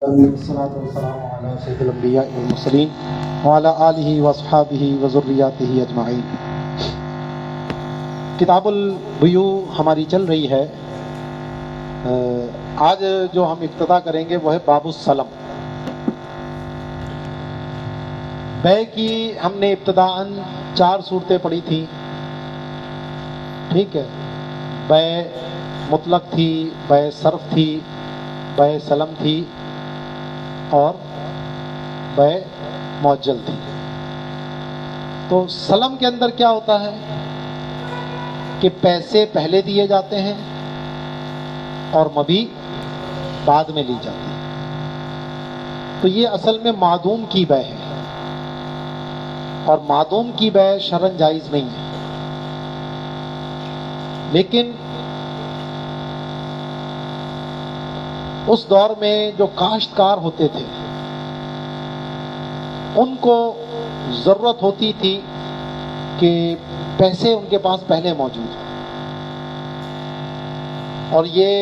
والصلاة والسلام على سید الانبیاء والمرسلین وعلی آلہ واصحابہ وذریاتہ اجمعین۔ کتاب البیوع ہماری چل رہی ہے۔ آج جو ہم ابتدا کریں گے وہ ہے باب السلم۔ بیع کی ہم نے ابتداً 4 صورتیں پڑھی تھیں، ٹھیک ہے۔ بیع مطلق تھی، بیع صرف تھی، بیع سلم تھی اور بیع معجل تھی۔ تو سلم کے اندر کیا ہوتا ہے کہ پیسے پہلے دیے جاتے ہیں اور مبیع بعد میں لی جاتی ہے۔ تو یہ اصل میں معدوم کی بیع ہے، اور معدوم کی بیع شرعاً جائز نہیں ہے۔ لیکن اس دور میں جو کاشتکار ہوتے تھے ان کو ضرورت ہوتی تھی کہ پیسے ان کے پاس پہلے موجود ہیں، اور یہ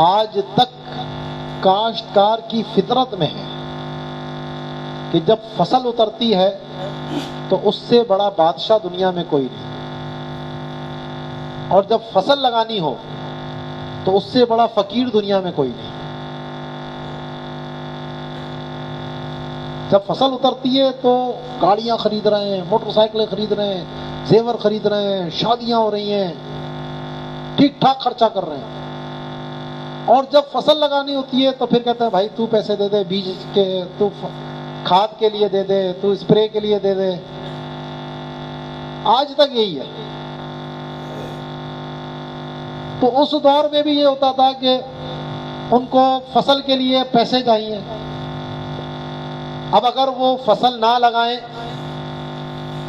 آج تک کاشتکار کی فطرت میں ہے کہ جب فصل اترتی ہے تو اس سے بڑا بادشاہ دنیا میں کوئی نہیں، اور جب فصل لگانی ہو تو اس سے بڑا فقیر دنیا میں کوئی نہیں۔ جب فصل اترتی ہے تو گاڑیاں خرید رہے ہیں، موٹر سائیکلیں خرید رہے ہیں، زیور خرید رہے ہیں، شادیاں ہو رہی ہیں، ٹھیک ٹھاک خرچہ کر رہے ہیں۔ اور جب فصل لگانی ہوتی ہے تو پھر کہتے ہیں بھائی تو پیسے دے دے بیج کے، تو کھاد کے لیے دے دے، تو اسپرے کے لیے دے دے۔ آج تک یہی ہے۔ تو اس دور میں بھی یہ ہوتا تھا کہ ان کو فصل کے لیے پیسے چاہیے۔ اب اگر وہ فصل نہ لگائیں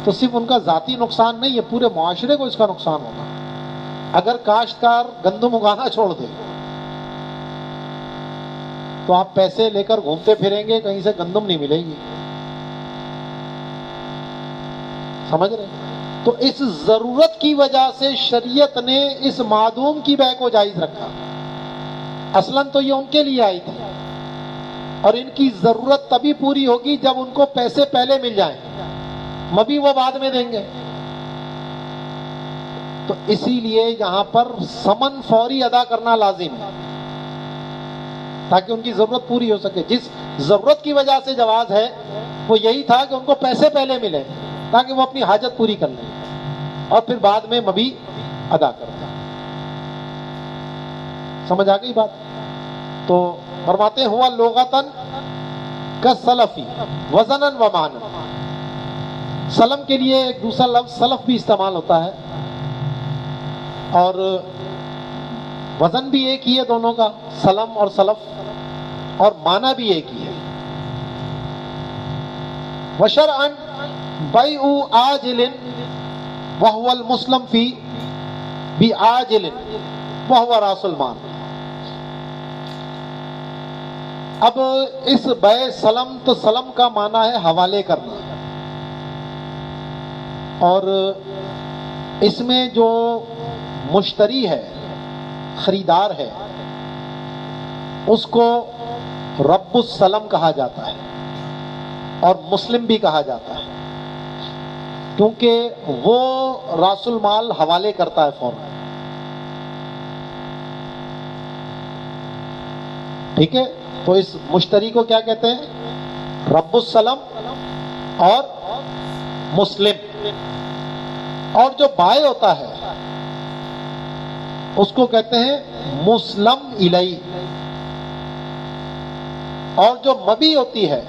تو صرف ان کا ذاتی نقصان نہیں ہے، پورے معاشرے کو اس کا نقصان ہوگا۔ اگر کاشتکار گندم اگانا چھوڑ دے تو آپ پیسے لے کر گھومتے پھریں گے، کہیں سے گندم نہیں ملے گی، سمجھ رہے ہیں؟ تو اس ضرورت کی وجہ سے شریعت نے اس معدوم کی بیع کو جائز رکھا۔ اصلاً تو یہ ان کے لیے آئی تھی، اور ان کی ضرورت تبھی پوری ہوگی جب ان کو پیسے پہلے مل جائیں، مبیع وہ بعد میں دیں گے۔ تو اسی لیے یہاں پر ثمن فوری ادا کرنا لازم ہے تاکہ ان کی ضرورت پوری ہو سکے۔ جس ضرورت کی وجہ سے جواز ہے وہ یہی تھا کہ ان کو پیسے پہلے ملے تاکہ وہ اپنی حاجت پوری کر لیں اور پھر بعد میں مبیع ادا کر دیں۔ سمجھ آ گئی بات؟ تو فرماتے ہوا لغتاً کالسلفی وزناً و معنی۔ سلم کے لیے ایک دوسرا لفظ سلف بھی استعمال ہوتا ہے، اور وزن بھی ایک ہی ہے دونوں کا، سلم اور سلف، اور معنی بھی ایک ہی ہے۔ وشرعاً بیع آجل وهو المسلم فی بعاجل وهو راس المال۔ اب اس بیع سلم، تو سلم کا معنی ہے حوالے کرنا، اور اس میں جو مشتری ہے، خریدار ہے، اس کو رب السلم کہا جاتا ہے اور مسلم بھی کہا جاتا ہے، کیونکہ وہ راس المال حوالے کرتا ہے فوراً۔ ٹھیک ہے؟ تو اس مشتری کو کیا کہتے ہیں؟ رب السلم اور مسلم۔ اور جو بائع ہوتا ہے اس کو کہتے ہیں مسلم الیہ، اور جو مبیع ہوتی ہے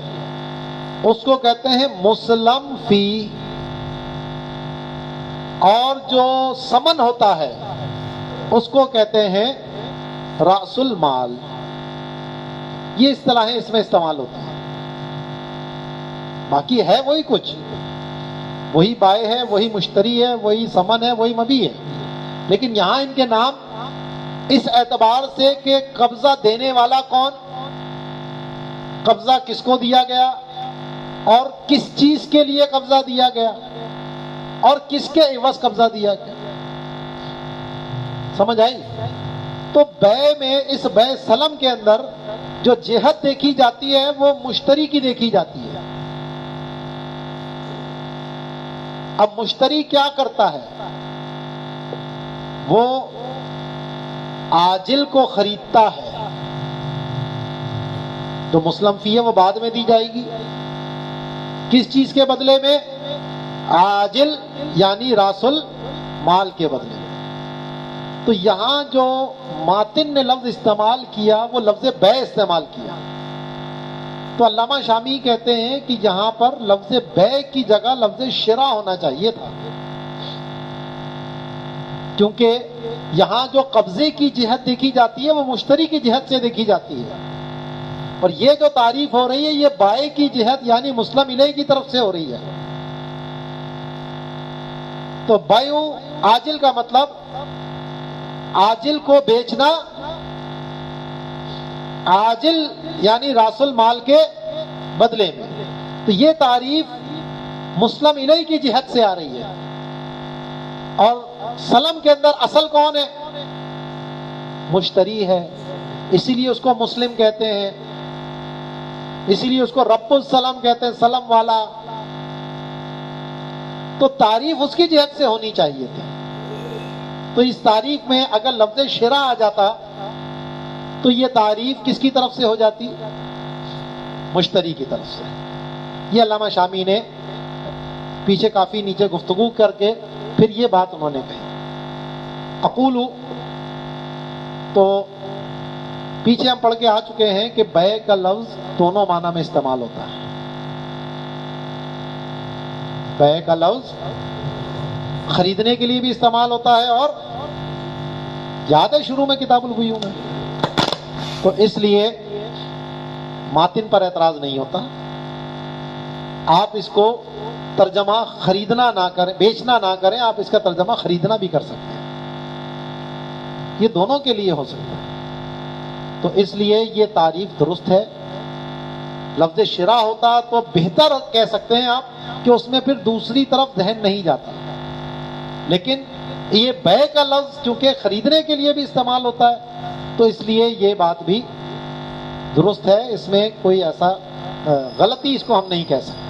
اس کو کہتے ہیں مسلم فی، اور جو ثمن ہوتا ہے اس کو کہتے ہیں راس المال۔ یہ اصطلاحیں اس میں استعمال ہوتی ہیں۔ باقی ہے وہی کچھ، وہی بائع ہے، وہی مشتری ہے، وہی ثمن ہے، وہی مبیع ہے، لیکن یہاں ان کے نام اس اعتبار سے کہ قبضہ دینے والا کون، قبضہ کس کو دیا گیا، اور کس چیز کے لیے قبضہ دیا گیا، اور کس کے عوض قبضہ دیا گیا۔ سمجھ آئی؟ تو بے میں اس بے سلم کے اندر جو جہت دیکھی جاتی ہے وہ مشتری کی دیکھی جاتی ہے. اب مشتری کیا کرتا ہے؟ وہ عاجل کو خریدتا ہے. جو مسلم فی ہے وہ بعد میں دی جائے گی. کس چیز کے بدلے میں؟ عاجل یعنی راس المال کے بدلے میں. تو یہاں جو ماتن نے لفظ استعمال کیا وہ لفظ بے استعمال کیا. تو علامہ شامی کہتے ہیں کہ یہاں پر لفظ بے کی جگہ لفظ شرا ہونا چاہیے تھا، کیونکہ یہاں جو قبضے کی جہت دیکھی جاتی ہے وہ مشتری کی جہت سے دیکھی جاتی ہے، اور یہ جو تعریف ہو رہی ہے یہ بائع کی جہت یعنی مسلم الیہ کی طرف سے ہو رہی ہے. تو بائع عاجل کا مطلب عاجل کو بیچنا، عاجل یعنی راس المال کے بدلے میں. تو یہ تعریف مسلم الیہ کی جہت سے آ رہی ہے. اور سلم کے اندر اصل کون ہے؟ مشتری ہے، اسی لیے اس کو مسلم کہتے ہیں، اسی لیے اس کو رب السلم کہتے ہیں، سلم والا. تو تعریف اس کی جہت سے ہونی چاہیے تھی. تو اس تعریف میں اگر لفظ شرا آ جاتا تو یہ تعریف کس کی طرف سے ہو جاتی؟ مشتری کی طرف سے. یہ علامہ شامی نے پیچھے کافی نیچے گفتگو کر کے پھر یہ بات انہوں نے کہی. اقول، تو پیچھے ہم پڑھ کے آ چکے ہیں کہ بے کا لفظ دونوں معنی میں استعمال ہوتا ہے. بے کا لفظ خریدنے کے لیے بھی استعمال ہوتا ہے، اور یاد ہے شروع میں کتاب البیوع میں. تو اس لیے ماتن پر اعتراض نہیں ہوتا. آپ اس کو ترجمہ خریدنا نہ کریں، بیچنا نہ کریں، آپ اس کا ترجمہ خریدنا بھی کر سکتے ہیں. یہ دونوں کے لیے ہو سکتا ہے. تو اس لیے یہ تعریف درست ہے. لفظ شرا ہوتا تو بہتر کہہ سکتے ہیں آپ کہ اس میں پھر دوسری طرف ذہن نہیں جاتا. لیکن یہ بے کا لفظ چونکہ خریدنے کے لیے بھی استعمال ہوتا ہے تو اس لیے یہ بات بھی درست ہے. اس میں کوئی ایسا غلطی اس کو ہم نہیں کہہ سکتے.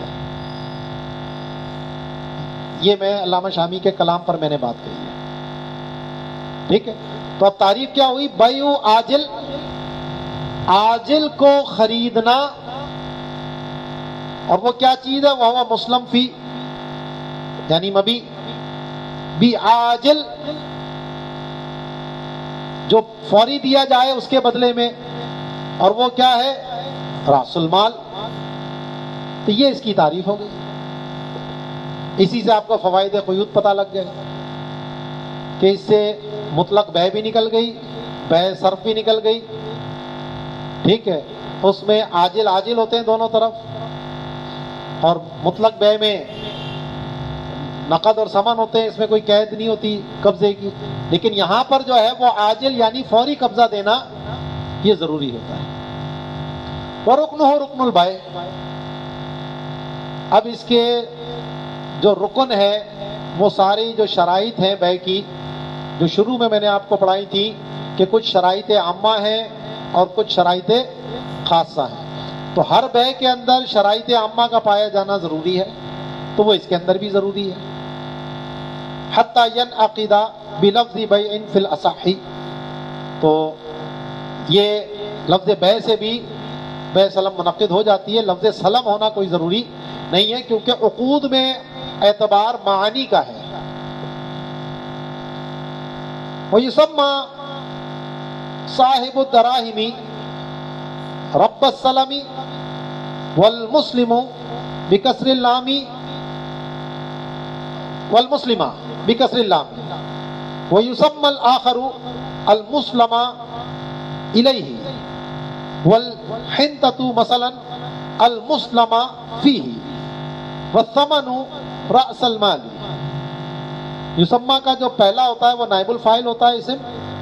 یہ میں علامہ شامی کے کلام پر میں نے بات کہی ہے. ٹھیک ہے. تو اب تعریف کیا ہوئی؟ بائع عاجل، عاجل کو خریدنا. اور وہ کیا چیز ہے؟ وہ مسلم فی یعنی مبی بھی عاجل، جو فوری دیا جائے اس کے بدلے میں. اور وہ کیا ہے؟ راس المال. تو یہ اس کی تعریف ہو گئی. اسی سے آپ کو فوائد قیود پتہ لگ گئے کہ اس سے مطلق بے بھی نکل گئی، بے صرف بھی نکل گئی. ٹھیک ہے. اس میں عاجل عاجل ہوتے ہیں دونوں طرف، اور مطلق بے میں نقد اور ثمن ہوتے ہیں، اس میں کوئی قید نہیں ہوتی قبضے کی. لیکن یہاں پر جو ہے وہ عاجل یعنی فوری قبضہ دینا یہ ضروری ہوتا ہے. وَرُكْنُهُ رُكْنُ الْبَيْعِ، اب اس کے جو رکن ہے وہ ساری جو شرائط ہیں بے کی، جو شروع میں نے آپ کو پڑھائی تھی کہ کچھ شرائط عامہ ہیں اور کچھ شرائط خاصہ ہیں. تو ہر بے کے اندر شرائط عامہ کا پایا جانا ضروری ہے، تو وہ اس کے اندر بھی ضروری ہے. حتیٰ ينعقد بلفظ بیع فی الاصح، تو یہ لفظ بے سے بھی بے سلم منعقد ہو جاتی ہے. لفظ سلم ہونا کوئی ضروری نہیں ہے کیونکہ عقود میں اعتبار معانی کا ہے. وَيُسَمَّى صاحب الدراہم رب السلم والمسلم بکسر اللام والمسلمہ بکسر اللام، وَيُسَمَّى الآخر المسلم الیہ والحنطة مثلا المسلم فیہ والثمن رأس المال. یسمہ کا جو پہلا ہوتا ہے وہ نائب الفاعل ہوتا ہے اسم،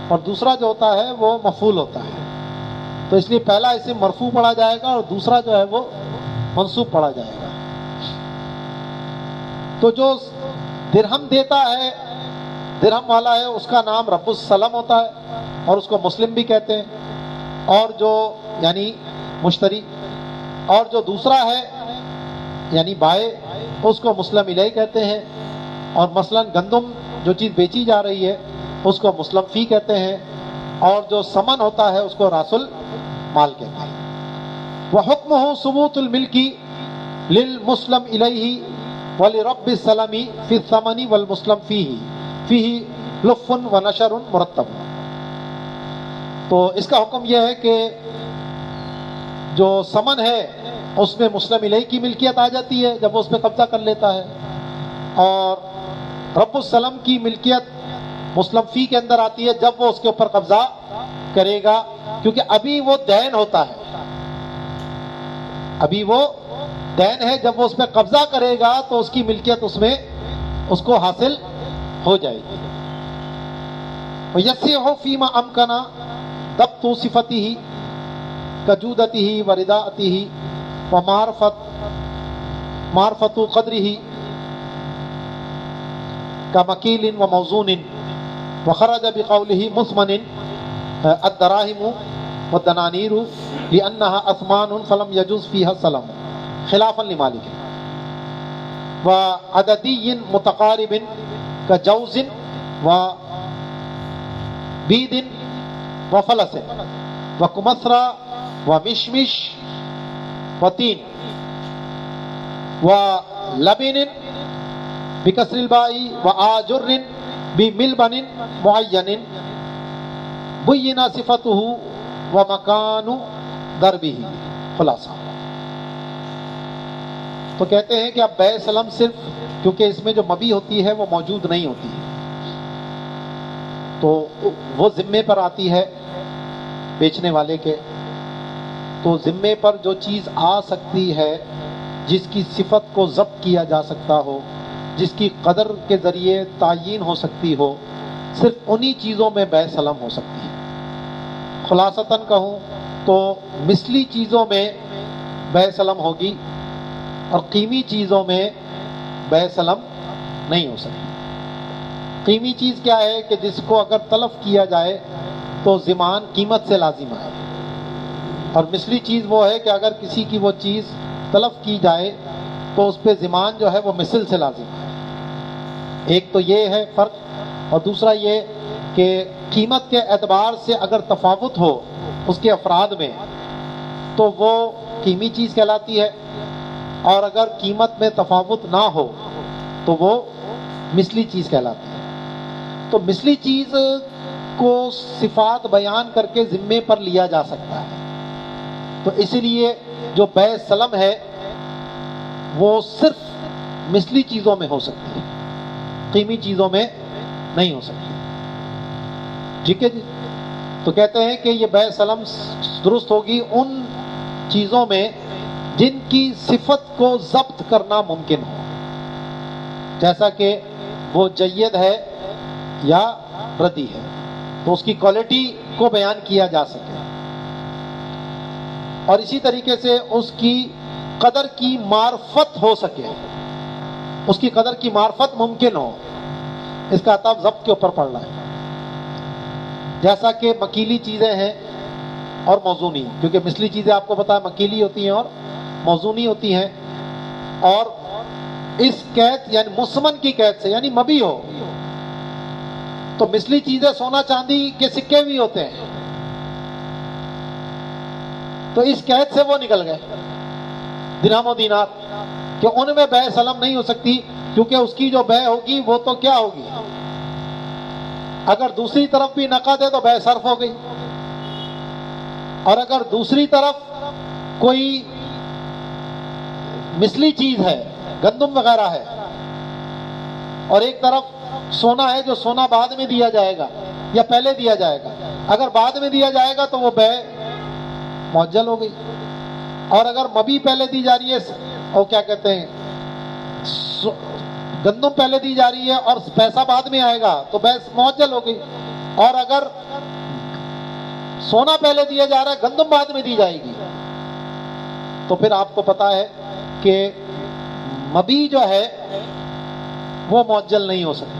اور دوسرا جو ہوتا ہے وہ مفعول ہوتا ہے. تو اس لیے پہلا اسم مرفوع پڑھا جائے گا اور دوسرا جو ہے وہ منصوب پڑھا جائے گا. تو جو درہم دیتا ہے درہم والا ہے اس کا نام رب السلم ہوتا ہے اور اس کو مسلم بھی کہتے ہیں، اور جو یعنی مشتری، اور جو دوسرا ہے یعنی بائع اس کو مسلم الیہ کہتے ہیں، اور مثلا گندم جو چیز بیچی جا رہی ہے اس کو مسلم فی کہتے ہیں، اور جو سمن ہوتا ہے اس کو راس المال کہتے ہیں۔ وحکمہ ثبوت الملک للمسلم الیہ ولرب السلم فی الثمن والمسلم فیہ لف ونشر مرتب۔ تو اس کا حکم یہ ہے کہ جو سمن ہے اس میں مسلم الیہ کی ملکیت آ جاتی ہے جب وہ اس پہ قبضہ کر لیتا ہے، اور رب السلم کی ملکیت مسلم فی کے اندر آتی ہے جب وہ اس کے اوپر قبضہ کرے گا، کیونکہ ابھی وہ دین ہوتا ہے، ابھی وہ دین ہے، جب وہ اس پہ قبضہ کرے گا تو اس کی ملکیت اس میں اس کو حاصل ہو جائے گی۔ وَيَسِعُ فِيمَا أَمْكَنَ ضَبْطُ صِفَتِهِ كَجُودَتِهِ وَرِدَاءَتِهِ وَمَعْرِفَةُ قَدْرِهِ كَمَكِيلٍ وَمَوْزُونٍ وَخَرَجَ بِقَوْلِهِ مُثْمَنٍ الدَّرَاهِمُ وَالدَّنَانِيرُ لِأَنَّهَا أَثْمَانٌ فَلَمْ يَجُزْ فِيهَا السَّلَمُ خِلَافًا لِمَالِكٍ وَعَدَدِيٍّ مُتَقَارِبٍ كَجَوْزٍ وَبِيدٍ وَفَلَسٍ وَكُمَثْرَ وَمِشْمِشْ وَتِينٍ وَلَبِنٍ بِكَسْرِ الْبَاءِ وَآجُرٍ بِمِلْبَنٍ مُعَيَّنٍ بُيِّنَ صِفَتُهُ وَمَكَانُ ضَرْبِهِ۔ خلاصہ تو کہتے ہیں کہ اب بیع سلم صرف کیونکہ اس میں جو مبی ہوتی ہے وہ موجود نہیں ہوتی ہے تو وہ ذمے پر آتی ہے بیچنے والے کے، تو ذمے پر جو چیز آ سکتی ہے جس کی صفت کو ضبط کیا جا سکتا ہو، جس کی قدر کے ذریعے تعیین ہو سکتی ہو، صرف انہی چیزوں میں بیع سلم ہو سکتی ہے۔ خلاصتاً کہوں تو مثلی چیزوں میں بیع سلم ہوگی اور قیمی چیزوں میں بیع سلم نہیں ہو سکتی۔ قیمی چیز کیا ہے کہ جس کو اگر تلف کیا جائے تو ضمان قیمت سے لازم ہے، اور مثلی چیز وہ ہے کہ اگر کسی کی وہ چیز تلف کی جائے تو اس پہ ضمان جو ہے وہ مثل سے لازم ہے۔ ایک تو یہ ہے فرق، اور دوسرا یہ کہ قیمت کے اعتبار سے اگر تفاوت ہو اس کے افراد میں تو وہ قیمی چیز کہلاتی ہے، اور اگر قیمت میں تفاوت نہ ہو تو وہ مثلی چیز کہلاتی ہے۔ تو مثلی چیز کو صفات بیان کر کے ذمے پر لیا جا سکتا ہے، تو اسی لیے جو بیع سلم ہے وہ صرف مثلی چیزوں میں ہو سکتی ہے، قیمی چیزوں میں نہیں ہو سکتی۔ ٹھیک ہے جی، تو کہتے ہیں کہ یہ بیع سلم درست ہوگی ان چیزوں میں جن کی صفت کو ضبط کرنا ممکن ہو، جیسا کہ وہ جید ہے یا ردی ہے تو اس کی کوالٹی کو بیان کیا جا سکے، اور اسی طریقے سے اس کی قدر کی معرفت ہو سکے، اس کی قدر کی معرفت ممکن ہو۔ اس کا عطاب ضبط کے اوپر پڑ رہا ہے، جیسا کہ مکیلی چیزیں ہیں اور موزونی، کیونکہ مثلی چیزیں آپ کو پتا ہے مکیلی ہوتی ہیں اور موزونی ہوتی ہیں، اور اس قید یعنی مسمن کی قید سے یعنی مبی ہو تو مثلی چیزیں سونا چاندی کے سکے بھی ہوتے ہیں، تو اس قید سے وہ نکل گئے درہم و دینار کہ ان میں بیع سلم نہیں ہو سکتی، کیونکہ اس کی جو بیع ہوگی وہ تو کیا ہوگی، اگر دوسری طرف بھی نقد ہے تو بیع صرف ہو گئی، اور اگر دوسری طرف کوئی مثلی چیز ہے گندم وغیرہ ہے اور ایک طرف سونا ہے جو سونا بعد میں دیا جائے گا یا پہلے دیا جائے گا، اگر بعد میں دیا جائے گا تو وہ بیع معجل ہو گئی، اور اگر مبی پہلے دی جا رہی ہے اور کیا کہتے ہیں گندم پہلے دی جا رہی ہے اور پیسہ بعد میں آئے گا تو بیع معجل ہو گئی، اور اگر سونا پہلے دیا جا رہا ہے گندم بعد میں دی جائے گی تو پھر آپ کو پتا ہے کہ مبی جو ہے وہ معجل نہیں ہو سکتی،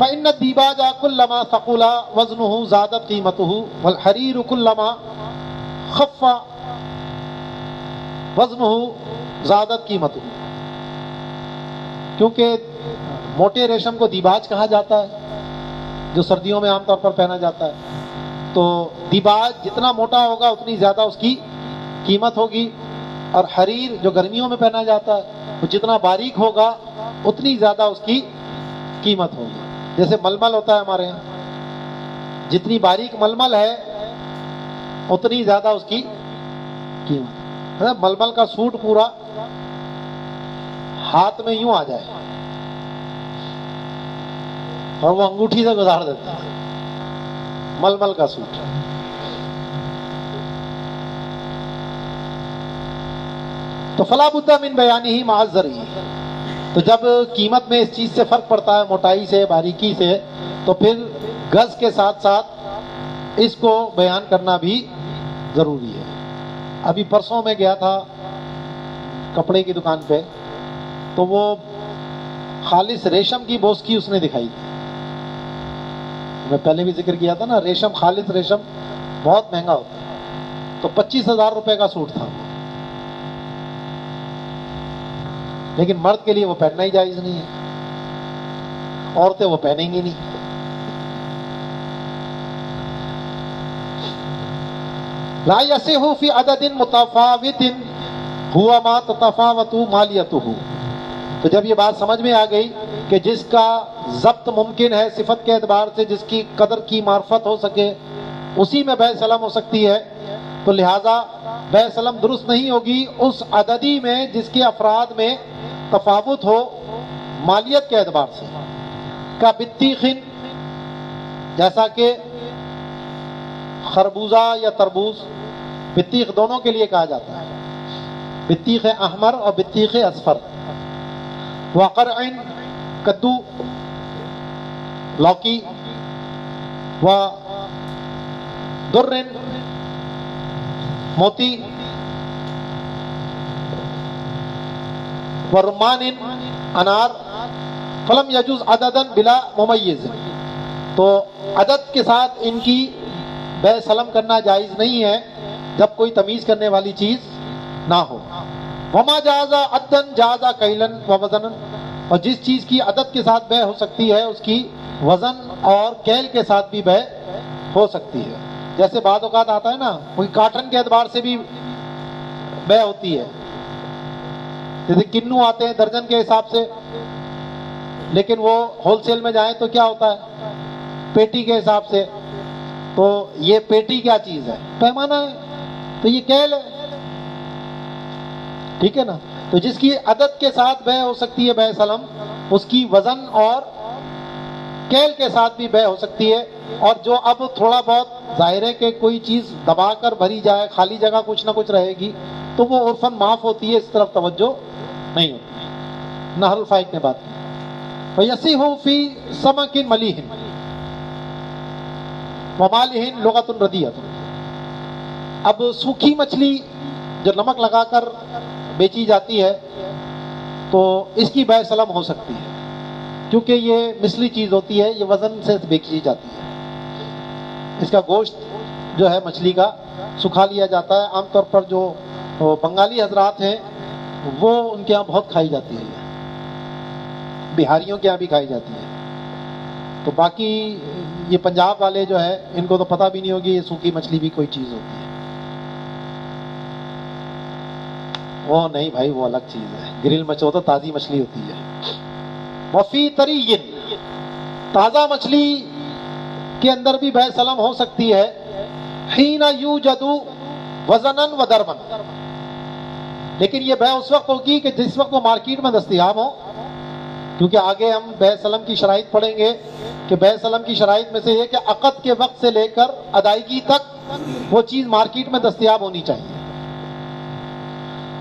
فإن الديباج كلما ثقل وزنه زادت قيمته والحرير كلما خف وزنه زادت قيمته. کیونکہ موٹے ریشم کو دیباج کہا جاتا ہے جو سردیوں میں عام طور پر پہنا جاتا ہے. تو دیباج جتنا موٹا ہوگا اتنی زیادہ اس کی قیمت ہوگی، اور حریر جو گرمیوں میں پہنا جاتا ہے وہ جتنا باریک ہوگا اتنی زیادہ اس کی قیمت ہوگی. جیسے ململ ہوتا ہے ہمارے یہاں، جتنی باریک ململ ہے اتنی زیادہ اس کی قیمت. ململ کا سوٹ پورا ہاتھ میں یوں آ جائے اور وہ انگوٹھی سے گزار دیتا ہے، ململ کا سوٹ. تو فلا بد من بیانہ مع الزرع. تو جب قیمت میں اس چیز سے فرق پڑتا ہے، موٹائی سے، باریکی سے، تو پھر گز کے ساتھ ساتھ اس کو بیان کرنا بھی ضروری ہے. ابھی پرسوں میں گیا تھا کپڑے کی دکان پہ، تو وہ خالص ریشم کی بوسکی اس نے دکھائی تھی. میں پہلے بھی ذکر کیا تھا نا، ریشم، خالص ریشم بہت مہنگا ہوتا ہے. تو 25,000 روپے کا سوٹ تھا، لیکن مرد کے لیے وہ پہننا ہی جائز نہیں ہے، عورتیں وہ پہنیں گی نہیں. لا یصح فی عدد متفاوت ہوا ما تتفاوت مالیتہ. تو جب یہ بات سمجھ میں آ گئی کہ جس کا ضبط ممکن ہے صفت کے اعتبار سے، جس کی قدر کی معرفت ہو سکے، اسی میں بیع سلم ہو سکتی ہے، تو لہٰذا بیع سلم درست نہیں ہوگی اس عددی میں جس کے افراد میں تفاوت ہو مالیت کے اعتبار سے. کا بطیخن، جیسا کہ خربوزہ یا تربوز، بطیخ دونوں کے لیے کہا جاتا ہے، بطیخ احمر اور بطیخ اصفر. وقرع، کدو، لوکی، و در، موتی، و رمان، انار. فلم یجوز عددا بلا ممیز. تو عدد کے ساتھ ان کی بیع سلم کرنا جائز نہیں ہے جب کوئی تمیز کرنے والی چیز نہ ہو. وما جاز عدن جاز کیلن و وزن. اور جس چیز کی عدد کے ساتھ بیع ہو سکتی ہے اس کی وزن اور کیل کے ساتھ بھی بیع ہو سکتی ہے. جیسے بعض اوقات آتا ہے نا، کوئی کاٹن کے اعتبار سے بھی بیع ہوتی ہے، جیسے کنو آتے ہیں درجن کے حساب سے، لیکن وہ ہول سیل میں جائیں تو کیا ہوتا ہے، پیٹی کے حساب سے. تو یہ پیٹی کیا چیز ہے؟ پیمانہ ہے. تو یہ کیل ہے، ٹھیک ہے نا. تو جس کی عدد کے ساتھ بیع ہو سکتی ہے بیع سلم، اس کی وزن اور کیل کے ساتھ بھی بیع ہو سکتی ہے. اور جو اب تھوڑا بہت ظاہر ہے کہ کوئی چیز دبا کر بھری جائے، خالی جگہ کچھ نہ کچھ رہے گی، تو وہ عرفاً معاف ہوتی ہے، اس طرف توجہ نہیں ہوتی. نہر الفائق نے بات کی. فَيَصِحُ فِي سَمَكٍ مَلِيحٍ وَمَالِحٍ لُغَةٌ رَدِيَةٌ. اب سوکھی مچھلی جو نمک لگا کر بیچی جاتی ہے تو اس کی بیع سلم ہو سکتی ہے، کیونکہ یہ مثلی چیز ہوتی ہے، یہ وزن سے بیچی جاتی ہے. اس کا گوشت جو ہے مچھلی کا سکھا لیا جاتا ہے. عام طور پر جو بنگالی حضرات ہیں وہ ان کے یہاں بہت کھائی جاتی ہے، بہاریوں کے یہاں بھی کھائی جاتی ہے. تو باقی یہ پنجاب والے جو ہے ان کو تو پتہ بھی نہیں ہوگی یہ سوکھی مچھلی بھی کوئی چیز ہوتی ہے. وہ نہیں بھائی، وہ الگ چیز ہے. گرل مچھلی تو تازی مچھلی ہوتی ہے. وفی طریٍ، تازہ مچھلی کے اندر بھی بیع سلم ہو سکتی ہے. حین یوجد وزنا و درما. لیکن یہ بیع اس وقت ہوگی کہ جس وقت وہ مارکیٹ میں دستیاب ہو، کیونکہ آگے ہم بیع سلم کی شرائط پڑھیں گے کہ بیع سلم کی شرائط میں سے یہ کہ عقد کے وقت سے لے کر ادائیگی تک وہ چیز مارکیٹ میں دستیاب ہونی چاہیے،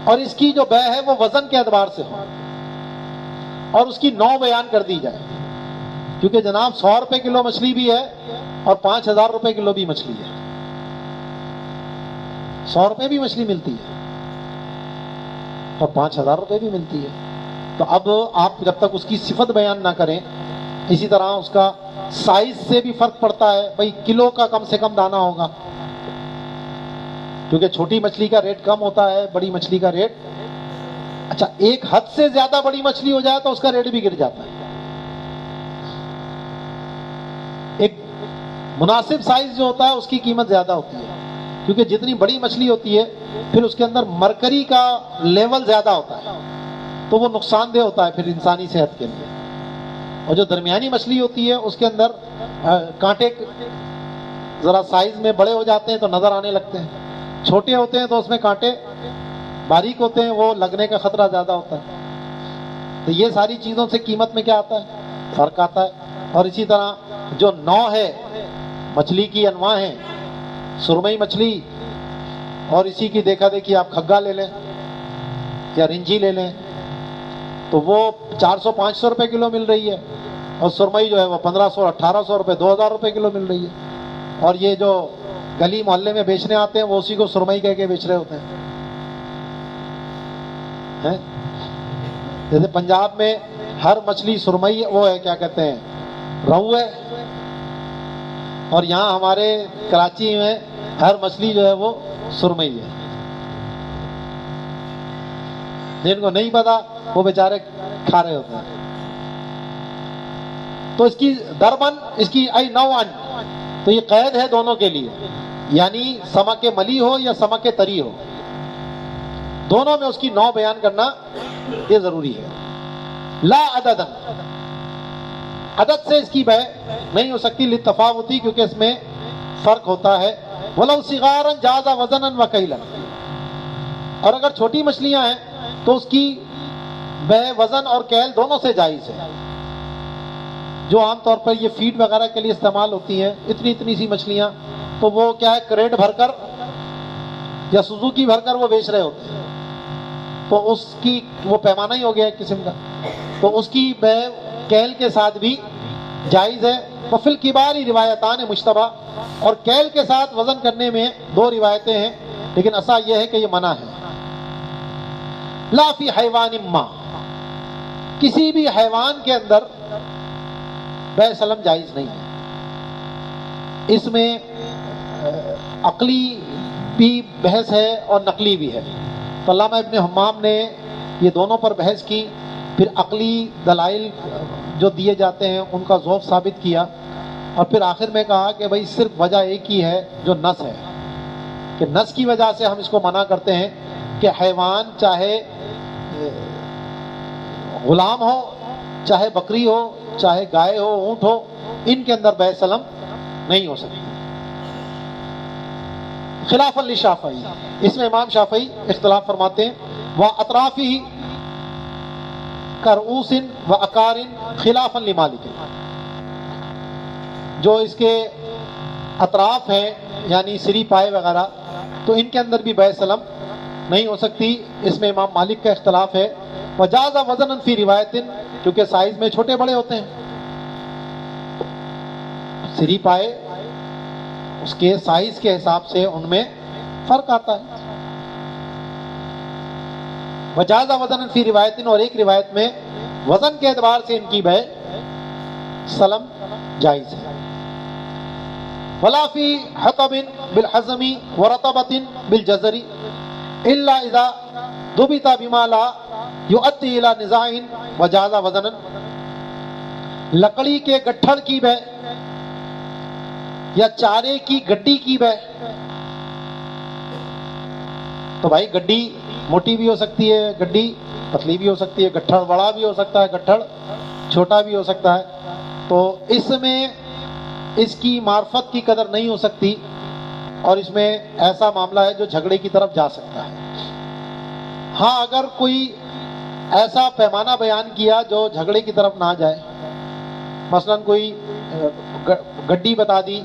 اور اس کی جو بیع ہے وہ وزن کے اعتبار سے ہو، اور اس کی نوع بیان کر دی جائے. کیونکہ جناب 100 روپے کلو مچھلی بھی ہے اور 5,000 روپے کلو بھی مچھلی ہے. 100 روپے بھی مچھلی ملتی ہے اور 5,000 روپے بھی ملتی ہے. تو اب آپ جب تک اس کی صفت بیان نہ کریں اسی طرح اس کا سائز سے بھی فرق پڑتا ہے، بھائی کلو کا کم سے کم دانہ ہوگا، کیونکہ چھوٹی مچھلی کا ریٹ کم ہوتا ہے، بڑی مچھلی کا ریٹ اچھا ایک حد سے زیادہ بڑی مچھلی ہو جائے تو اس کا ریٹ بھی گر جاتا ہے۔ ایک مناسب سائز جو ہوتا ہے اس کی قیمت زیادہ ہوتی ہے، کیونکہ جتنی بڑی مچھلی ہوتی ہے پھر اس کے اندر مرکری کا لیول زیادہ ہوتا ہے، تو وہ نقصان دہ ہوتا ہے پھر انسانی صحت کے لیے۔ اور جو درمیانی مچھلی ہوتی ہے اس کے اندر کانٹے ذرا سائز میں بڑے ہو جاتے ہیں تو نظر آنے لگتے ہیں، چھوٹے ہوتے ہیں تو اس میں کانٹے باریک ہوتے ہیں، وہ لگنے کا خطرہ زیادہ ہوتا ہے۔ تو یہ ساری چیزوں سے قیمت میں کیا آتا ہے؟ فرق آتا ہے۔ اور اسی طرح جو نوع ہے، مچھلی کی انواع ہیں، سرمئی مچھلی اور اسی کی دیکھا دیکھی آپ کھگا لے لیں یا رنجی لے لیں تو وہ 400-500 روپے کلو مل رہی ہے، اور سرمئی جو ہے وہ 1500-1800 روپے 2000 روپے کلو مل رہی ہے۔ اور یہ جو گلی محلے میں بیچنے آتے ہیں وہ اسی کو سرمئی کہہ کے بیچ رہے ہوتے ہیں۔ جیسے پنجاب میں ہر مچھلی سرمئی وہ ہے، کیا کہتے ہیں، روہو ہے، اور یہاں ہمارے کراچی میں ہر مچھلی جو ہے وہ سرمئی ہے۔ جن کو نہیں پتا وہ بیچارے کھا رہے ہوتے ہیں۔ تو اس کی دربن اس کی ای نوعن، تو یہ قید ہے دونوں کے لیے، یعنی سمک ملی ہو یا سمک تری ہو، دونوں میں اس کی نوع بیان کرنا یہ ضروری ہے۔ لا عدد، عدد سے اس کی بے نہیں ہو سکتی، للتفاوتی، کیونکہ اس میں فرق ہوتا ہے۔ ولو صغارا جاز وزنا وکیلا، اور اگر چھوٹی مچھلیاں ہیں تو اس کی بے وزن اور کیل دونوں سے جائز ہے۔ جو عام طور پر یہ فیڈ وغیرہ کے لیے استعمال ہوتی ہیں، اتنی اتنی سی مچھلیاں، تو وہ کیا ہے، کریٹ بھر کر یا سوزوکی بھر کر وہ بیچ رہے ہوتے ہیں، تو اس کی وہ پیمانہ ہی ہو گیا ایک قسم کا، تو اس کی بے کیل کے ساتھ بھی جائز ہے۔ وفی الکبار روایتان مشتبہ، اور کیل کے ساتھ وزن کرنے میں دو روایتیں ہیں، لیکن ایسا یہ ہے کہ یہ منع ہے۔ لا فی حیوان ما، کسی بھی حیوان کے اندر بے سلم جائز نہیں ہے۔ اس میں عقلی بھی بحث ہے اور نقلی بھی ہے۔ تو علامہ ابن حمام نے یہ دونوں پر بحث کی، پھر عقلی دلائل جو دیے جاتے ہیں ان کا ذوف ثابت کیا، اور پھر آخر میں کہا کہ بھائی صرف وجہ ایک ہی ہے جو نس ہے، کہ نس کی وجہ سے ہم اس کو منع کرتے ہیں کہ حیوان چاہے غلام ہو، چاہے بکری ہو، چاہے گائے ہو، اونٹ ہو، ان کے اندر بے سلم نہیں ہو سکتی۔ خلافا للشافعی، اس میں امام شافعی اختلاف فرماتے ہیں، وَأَطْرَافِهِ كَرْؤُوسٍ وَأَكَارٍ خلافا لمالک، جو اس کے اطراف ہیں یعنی سری پائے وغیرہ، تو ان کے اندر بھی بے سلم نہیں ہو سکتی، اس میں امام مالک کا اختلاف ہے۔ وجاز وزنا فی روایت، کیونکہ سائز میں چھوٹے بڑے ہوتے ہیں، سری پائے اس کے سائز کے حساب سے ان میں فرق آتا ہے۔ وجاز وزنا فی روایت، اور ایک روایت میں وزن کے اعتبار سے ان کی بے سلم جائز ہے۔ ولا فی حطب بالحزم ورطبۃ بالجزر الا اذا ضبط بما لا یؤدی الی نزاع وجاز وزنا، لکڑی کے گٹھڑ کی بے یا چارے کی گڈی کی بے، تو بھائی گڈی موٹی بھی ہو سکتی ہے، گڈی پتلی بھی ہو سکتی ہے، گٹھڑ بڑا بھی ہو سکتا ہے، گٹھڑ چھوٹا بھی ہو سکتا ہے، تو اس میں اس کی معرفت کی قدر نہیں ہو سکتی، اور اس میں ایسا معاملہ ہے جو جھگڑے کی طرف جا سکتا ہے۔ ہاں اگر کوئی ایسا پیمانہ بیان کیا جو جھگڑے کی طرف نہ جائے، مثلا کوئی گڈی بتا دی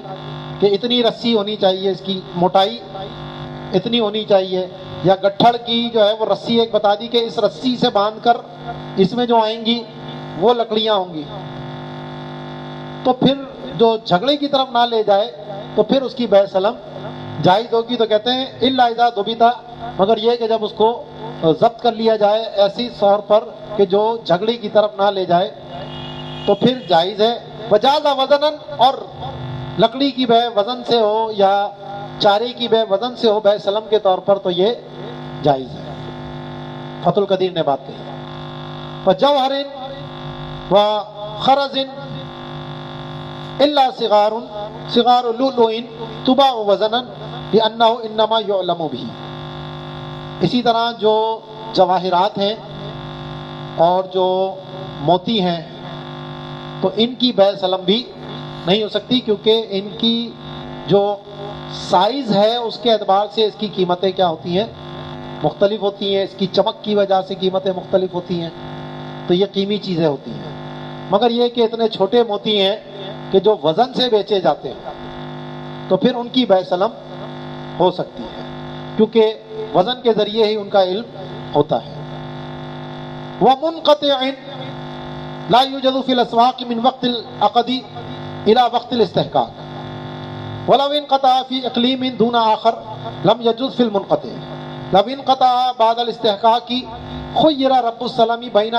کہ اتنی رسی ہونی چاہیے، اس کی موٹائی اتنی ہونی چاہیے، یا گٹھڑ کی جو ہے وہ رسی ایک بتا دی کہ اس رسی سے باندھ کر اس میں جو آئیں گی وہ لکڑیاں ہوں گی، تو پھر جو جھگڑے کی طرف نہ لے جائے تو پھر اس کی بے سلم جائز ہوگی۔ تو کہتے ہیں الا اذا ضبط، مگر یہ کہ جب اس کو ضبط کر لیا جائے ایسی طور پر کہ جو جھگڑے کی طرف نہ لے جائے، تو پھر جائز ہے. وجاز وزنن، اور لکڑی کی بے وزن سے ہو یا چارے کی بے وزن سے ہو بے سلم کے طور پر تو یہ جائز ہے. فتح القدیر نے بات کہی. وجوہر وخرز الا صغار لؤلؤ تباع وزنا لانه انما يعلم به. اسی طرح جو جواہرات ہیں اور جو موتی ہیں تو ان کی بے سلم بھی نہیں ہو سکتی، کیونکہ ان کی جو سائز ہے اس کے اعتبار سے اس کی قیمتیں کیا ہوتی ہیں؟ مختلف ہوتی ہیں. اس کی چمک کی وجہ سے قیمتیں مختلف ہوتی ہیں، تو یہ قیمتی چیزیں ہوتی ہیں. مگر یہ کہ اتنے چھوٹے موتی ہیں کہ جو وزن سے بیچے جاتے ہیں تو پھر ان کی بے سلم ہو سکتی ہے، کیونکہ وزن کے ذریعے ہی ان کا علم ہوتا ہے. ومنقطع لا يوجد في الاسواق من وقت العقد الى وقت الاستحقاق ولو انقطع في اقليم دون اخر لم يجوز في المنقطع. لو انقطع بعد الاستحقاق خير رب السلام بين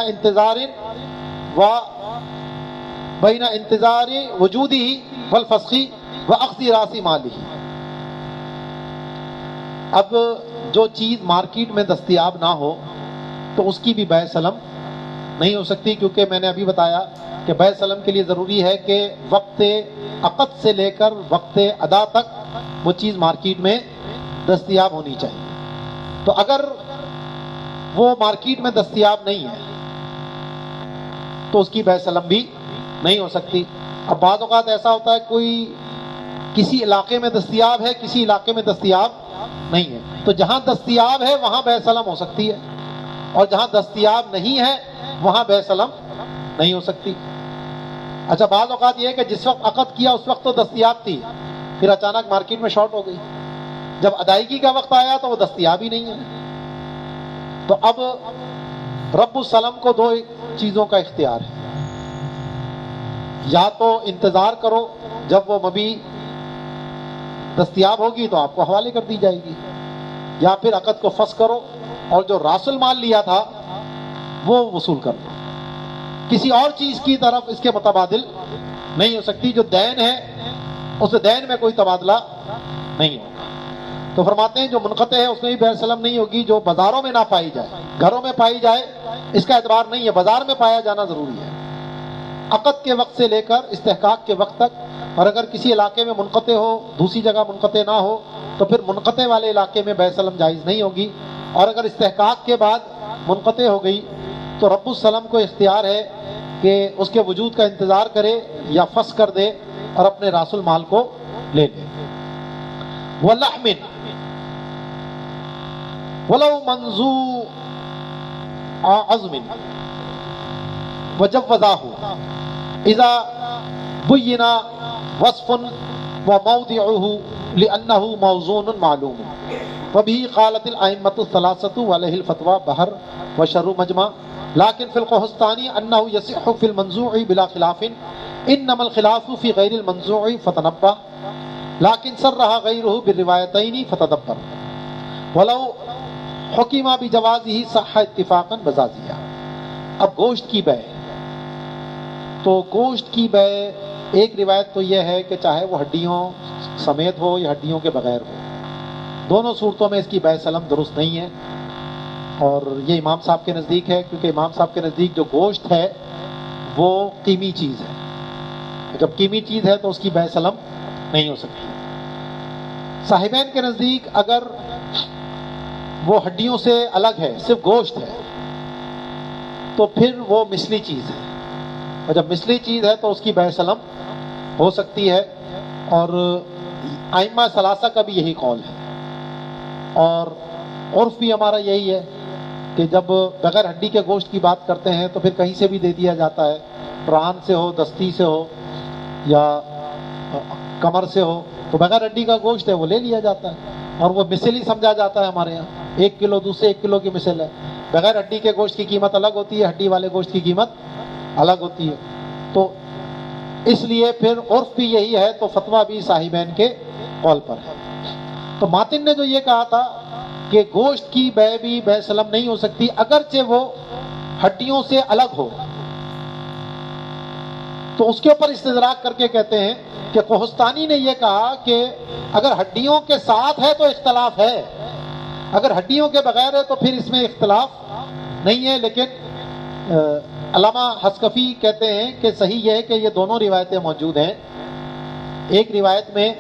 انتظار وجوده والفسخ واخذ راس ماله. اب جو چیز مارکیٹ میں دستیاب نہ ہو تو اس کی بھی بے سلم نہیں ہو سکتی، کیونکہ میں نے ابھی بتایا کہ بے سلم کے لیے ضروری ہے کہ وقت عقد سے لے کر وقت ادا تک وہ چیز مارکیٹ میں دستیاب ہونی چاہیے. تو اگر وہ مارکیٹ میں دستیاب نہیں ہے تو اس کی بے سلم بھی نہیں ہو سکتی. اب بعض اوقات ایسا ہوتا ہے کوئی کسی علاقے میں دستیاب ہے، کسی علاقے میں دستیاب نہیں ہے، تو جہاں دستیاب ہے وہاں بے سلم ہو سکتی ہے، اور جہاں دستیاب نہیں ہے وہاں بے سلم نہیں ہو سکتی. اچھا، بعض اوقات یہ ہے کہ جس وقت عقد کیا اس وقت تو دستیاب تھی، پھر اچانک مارکیٹ میں شارٹ ہو گئی، جب ادائیگی کا وقت آیا تو وہ دستیاب ہی نہیں ہے. تو اب رب السلم کو دو چیزوں کا اختیار ہے، یا تو انتظار کرو جب وہ مبی دستیاب ہوگی تو آپ کو حوالے کر دی جائے گی، یا پھر عقد کو فسخ کرو اور جو راس المال لیا تھا وہ وصول کر لو. کسی اور چیز کی طرف اس کے متبادل نہیں ہو سکتی. جو دین ہے اس دین میں کوئی تبادلہ نہیں ہوگا. تو فرماتے ہیں جو منقطع ہے اس میں بھی بے سلم نہیں ہوگی. جو بازاروں میں نہ پائی جائے، گھروں میں پائی جائے، اس کا اعتبار نہیں ہے، بازار میں پایا جانا ضروری ہے عقد کے وقت سے لے کر استحقاق کے وقت تک. اور اگر کسی علاقے میں منقطع ہو، دوسری جگہ منقطع نہ ہو، تو پھر منقطع والے علاقے میں بے سلم جائز نہیں ہوگی. اور اگر استحقاق کے بعد منقطع ہو گئی تو رب السلم کو اختیار ہے کہ اس کے وجود کا انتظار کرے یا فسخ کر دے اور اپنے راس المال کو لے لے. وَلَحْمٍ وَلَوْ مَنْزُوعَ عَزْمٍ وَجَوَّزَاهُ إِذَا بُيِّنَ وَصْفٌ وَمَوْضِعُهُ لِأَنَّهُ مَوْزُونٌ مَعْلُومٌ. وَبِهِ قَالَتِ الْأَئِمَّةُ الثَّلَاثَةُ وَعَلَيْهِ الْفَتْوَى بَحْرٌ وَشَرُّ مَجْمَعٌ. لكن في القحطاني أنه يصح في المنزوع بلا خلاف، إنما الخلاف في غير المنزوع فتنبه، لكن صرح غيره بالروايتين فتدبر، ولو حكم بجوازه صح اتفاقا بزازية. اب گوشت کی بے، تو گوشت کی بے ایک روایت تو یہ ہے کہ چاہے وہ ہڈیوں سمیت ہو یا ہڈیوں کے بغیر ہو، دونوں صورتوں میں اس کی بے سلم درست نہیں ہے. اور یہ امام صاحب کے نزدیک ہے، کیونکہ امام صاحب کے نزدیک جو گوشت ہے وہ قیمتی چیز ہے. جب قیمتی چیز ہے تو اس کی بے سلم نہیں ہو سکتی. صاحبین کے نزدیک اگر وہ ہڈیوں سے الگ ہے، صرف گوشت ہے، تو پھر وہ مثلی چیز ہے، اور جب مثلی چیز ہے تو اس کی بے سلم ہو سکتی ہے. اور ائمہ ثلاثہ کا بھی یہی قول ہے، اور عرف بھی ہمارا یہی ہے کہ جب بغیر ہڈی کے گوشت کی بات کرتے ہیں تو پھر کہیں سے بھی دے دیا جاتا ہے، ران سے ہو، دستی سے ہو یا کمر سے ہو، تو بغیر ہڈی کا گوشت ہے وہ لے لیا جاتا ہے، اور وہ مثل ہی سمجھا جاتا ہے. ہمارے یہاں 1 کلو دوسرے 1 کلو کی مثل ہے. بغیر ہڈی کے گوشت کی قیمت الگ ہوتی ہے، ہڈی والے گوشت کی قیمت الگ ہوتی ہے. تو اس لیے پھر عرف بھی یہی ہے، تو فتویٰ بھی صاحبین کے قول پر ہے. تو ماتن نے جو یہ کہا تھا کہ گوشت کی بے بھی بے سلم نہیں ہو سکتی اگرچہ وہ ہڈیوں سے الگ ہو، تو اس کے اوپر استدراک کر کے کہتے ہیں کہ کوہستانی نے یہ کہا کہ اگر ہڈیوں کے ساتھ ہے تو اختلاف ہے، اگر ہڈیوں کے بغیر ہے تو پھر اس میں اختلاف نہیں ہے، لیکن علامہ حسکفی کہتے ہیں کہ صحیح یہ ہے کہ یہ دونوں روایتیں موجود ہیں۔ ایک روایت میں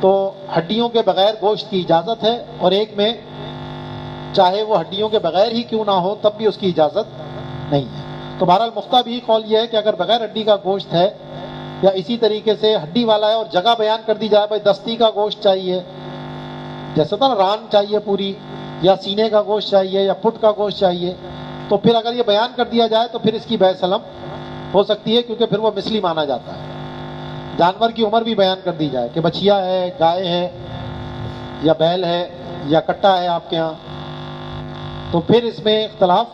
تو ہڈیوں کے بغیر گوشت کی اجازت ہے، اور ایک میں چاہے وہ ہڈیوں کے بغیر ہی کیوں نہ ہو تب بھی اس کی اجازت نہیں ہے۔ تو بہرحال مفتہ بھی قول یہ ہے کہ اگر بغیر ہڈی کا گوشت ہے یا اسی طریقے سے ہڈی والا ہے اور جگہ بیان کر دی جائے بھائی دستی کا گوشت چاہیے، جیسے تھا نا ران چاہیے پوری، یا سینے کا گوشت چاہیے یا پٹ کا گوشت چاہیے، تو پھر اگر یہ بیان کر دیا جائے تو پھر اس کی بے سلم ہو سکتی ہے، کیونکہ پھر وہ مثلی مانا جاتا ہے۔ جانور کی عمر بھی بیان کر دی جائے کہ بچیا ہے، گائے ہے یا بیل ہے یا کٹا ہے آپ کے ہاں، تو پھر اس میں اختلاف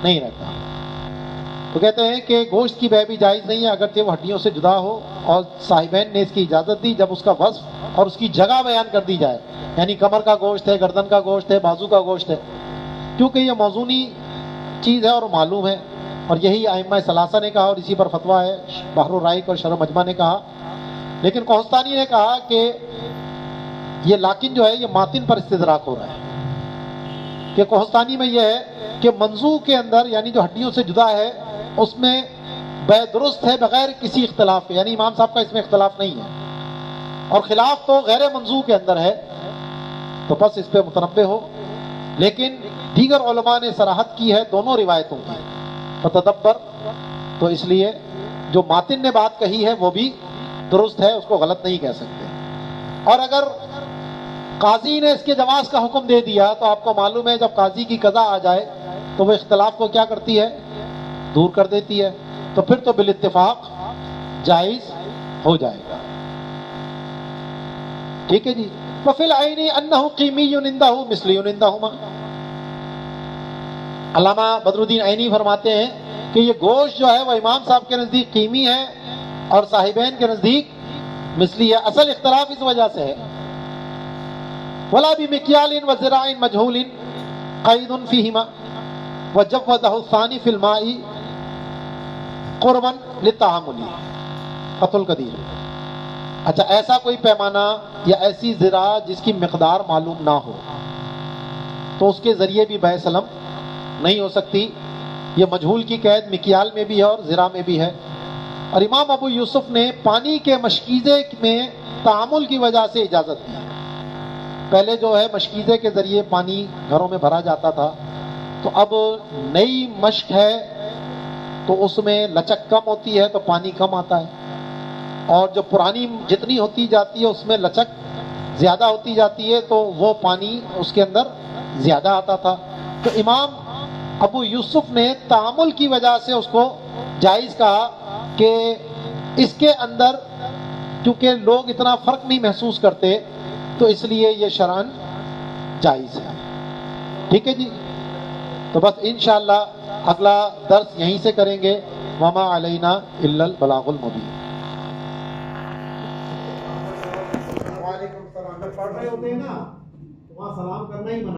نہیں رہتا۔ تو کہتے ہیں کہ گوشت کی بے بھی جائز نہیں ہے اگرچہ وہ ہڈیوں سے جدا ہو، اور صاحبین نے اس کی اجازت دی جب اس کا وصف اور اس کی جگہ بیان کر دی جائے، یعنی کمر کا گوشت ہے، گردن کا گوشت ہے، بازو کا گوشت ہے، کیونکہ یہ موضوعی چیز ہے اور معلوم ہے، اور یہی ائمہ ثلاثہ نے کہا اور اسی پر فتویٰ ہے، بحر الرائق اور شرح مجمع نے کہا۔ لیکن کوہستانی نے کہا کہ یہ لاکن جو ہے یہ ماتن پر استدراک ہو رہا ہے، کہ کوہستانی میں یہ ہے کہ منزوع کے اندر یعنی جو ہڈیوں سے جدا ہے اس میں بے درست ہے بغیر کسی اختلاف کے، یعنی امام صاحب کا اس میں اختلاف نہیں ہے، اور خلاف تو غیر منزوع کے اندر ہے، تو بس اس پہ متنبہ ہو۔ لیکن دیگر علماء نے صراحت کی ہے دونوں روایتوں کی، فتدبر، تو اس لیے جو ماتن نے بات کہی ہے وہ بھی درست ہے، اس کو غلط نہیں کہہ سکتے۔ اور اگر قاضی نے اس کے جواز کا حکم دے دیا تو آپ کو معلوم ہے جب قاضی کی قضا آ جائے تو وہ اختلاف کو کیا کرتی ہے؟ دور کر دیتی ہے، تو پھر تو بالاتفاق جائز ہو جائے گا۔ ٹھیک ہے جی۔ وفی العین انہ قیمی عندہ مثلی عندہما، علامہ بدر الدین عینی فرماتے ہیں کہ یہ گوشت جو ہے وہ امام صاحب کے نزدیک قیمی ہے اور صاحبین کے نزدیک مثلی ہے۔ اصل اختلاف اس وجہ سے ہے، ولا بمکیال وذراع مجہول قید فیہما وجوزہ الثانی فی الماء قربا للتحمل فتح القدیر۔ اچھا، ایسا کوئی پیمانہ یا ایسی ذرا جس کی مقدار معلوم نہ ہو تو اس کے ذریعے بھی بے سلم نہیں ہو سکتی۔ یہ مجہول کی قید مکیال میں بھی ہے اور ذرا میں بھی ہے۔ اور امام ابو یوسف نے پانی کے مشکیزے میں تعامل کی وجہ سے اجازت دی ہے۔ پہلے جو ہے مشکیزے کے ذریعے پانی گھروں میں بھرا جاتا تھا، تو اب نئی مشک ہے تو اس میں لچک کم ہوتی ہے تو پانی کم آتا ہے، اور جو پرانی جتنی ہوتی جاتی ہے اس میں لچک زیادہ ہوتی جاتی ہے تو وہ پانی اس کے اندر زیادہ آتا تھا۔ تو امام ابو یوسف نے تعامل کی وجہ سے اس کو جائز کہا کہ اس کے اندر کیونکہ لوگ اتنا فرق نہیں محسوس کرتے تو اس لیے یہ شرعاً جائز ہے۔ ٹھیک ہے جی۔ تو بس انشاءاللہ اگلا درس یہیں سے کریں گے۔ وما علینا الا البلاغ المبین۔ وعلیکم السلام۔ جب پڑھ رہے ہوتے ہیں نا تو وہاں سلام کرنا ہی منع